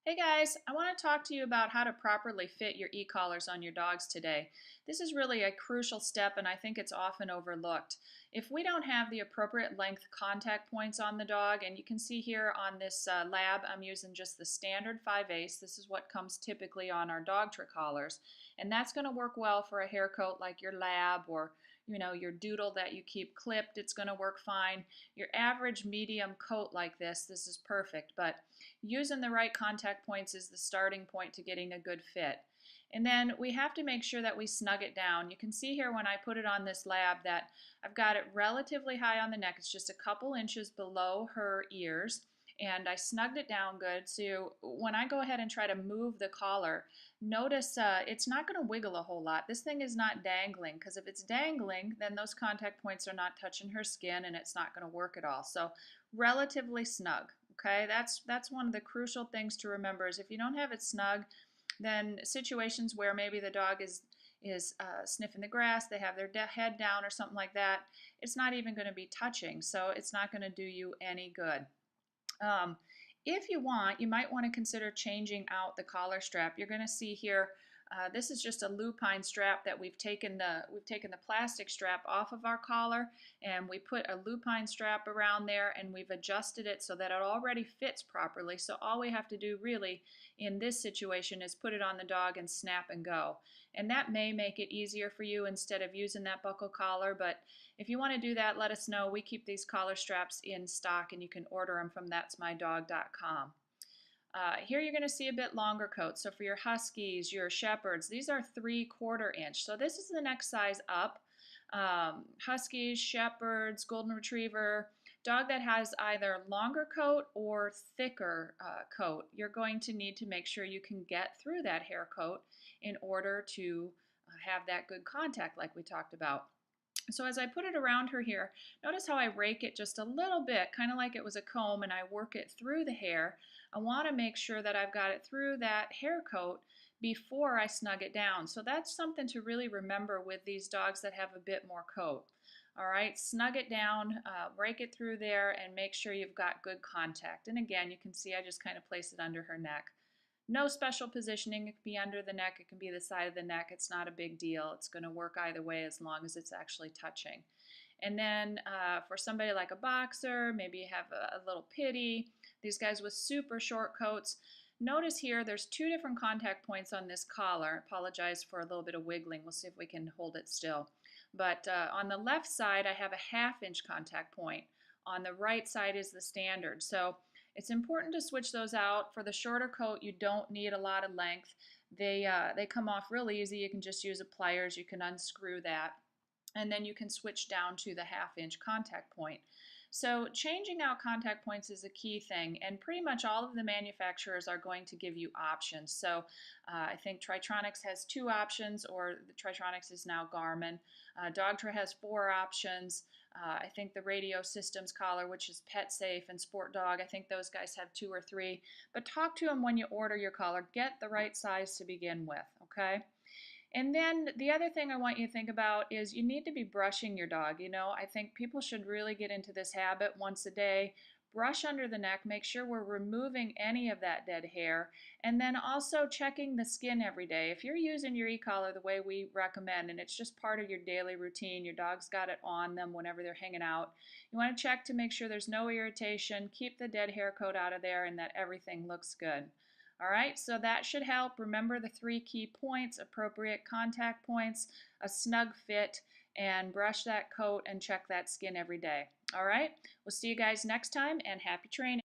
Hey guys, I want to talk to you about how to properly fit your e-collars on your dogs today. This is really a crucial step and I think it's often overlooked. If we don't have the appropriate length contact points on the dog, and you can see here on this lab, I'm using just the standard 5/8. This is what comes typically on our dog trick collars. And that's going to work well for a hair coat like your lab or your doodle that you keep clipped. It's going to work fine. Your average medium coat like this is perfect, but using the right contact points is the starting point to getting a good fit. And then we have to make sure that we snug it down. You can see here when I put it on this lab that I've got it relatively high on the neck. It's just a couple inches below her ears. And I snugged it down good. So when I go ahead and try to move the collar, notice it's not going to wiggle a whole lot. This thing is not dangling, because if it's dangling, then those contact points are not touching her skin and it's not going to work at all. So relatively snug. Okay, that's one of the crucial things to remember is if you don't have it snug, then situations where maybe the dog is sniffing the grass, they have their head down or something like that, it's not even going to be touching, so it's not going to do you any good. Um, if you want, you might want to consider changing out the collar strap. You're going to see here, this is just a lupine strap that we've taken the plastic strap off of our collar, and we put a lupine strap around there, and we've adjusted it so that it already fits properly. So all we have to do really in this situation is put it on the dog and snap and go. And that may make it easier for you instead of using that buckle collar, but if you want to do that, let us know. We keep these collar straps in stock, and you can order them from that'smydog.com. Here you're going to see a bit longer coats. So for your Huskies, your Shepherds, these are 3/4 inch. So this is the next size up. Huskies, Shepherds, Golden Retriever, dog that has either longer coat or thicker coat, you're going to need to make sure you can get through that hair coat in order to have that good contact like we talked about. So as I put it around her here, notice how I rake it just a little bit, kind of like it was a comb, and I work it through the hair. I want to make sure that I've got it through that hair coat before I snug it down. So that's something to really remember with these dogs that have a bit more coat. All right, snug it down, rake it through there, and make sure you've got good contact. And again, you can see I just kind of place it under her neck. No special positioning. It can be under the neck, it can be the side of the neck. It's not a big deal. It's going to work either way as long as it's actually touching. And then for somebody like a boxer, maybe you have a little pitty, these guys with super short coats, notice here there's two different contact points on this collar. Apologize for a little bit of wiggling. We'll see if we can hold it still. But on the left side, I have a 1/2 inch contact point. On the right side is the standard. So it's important to switch those out. For the shorter coat, you don't need a lot of length. They come off real easy. You can just use a pliers. You can unscrew that, and then you can switch down to the 1/2 inch contact point. So changing out contact points is a key thing, and pretty much all of the manufacturers are going to give you options. So I think Tritronics has 2 options, or the Tritronics is now Garmin. Dogtra has 4 options. I think the Radio Systems collar, which is Pet Safe, and Sport Dog, I think those guys have 2 or 3. But talk to them when you order your collar. Get the right size to begin with, okay? And then the other thing I want you to think about is you need to be brushing your dog. I think people should really get into this habit once a day. Brush under the neck, make sure we're removing any of that dead hair, and then also checking the skin every day. If you're using your e-collar the way we recommend, and it's just part of your daily routine, your dog's got it on them whenever they're hanging out, you want to check to make sure there's no irritation, keep the dead hair coat out of there, and that everything looks good. All right, so that should help. Remember the 3 key points: appropriate contact points, a snug fit, and brush that coat and check that skin every day. All right, we'll see you guys next time, and happy training.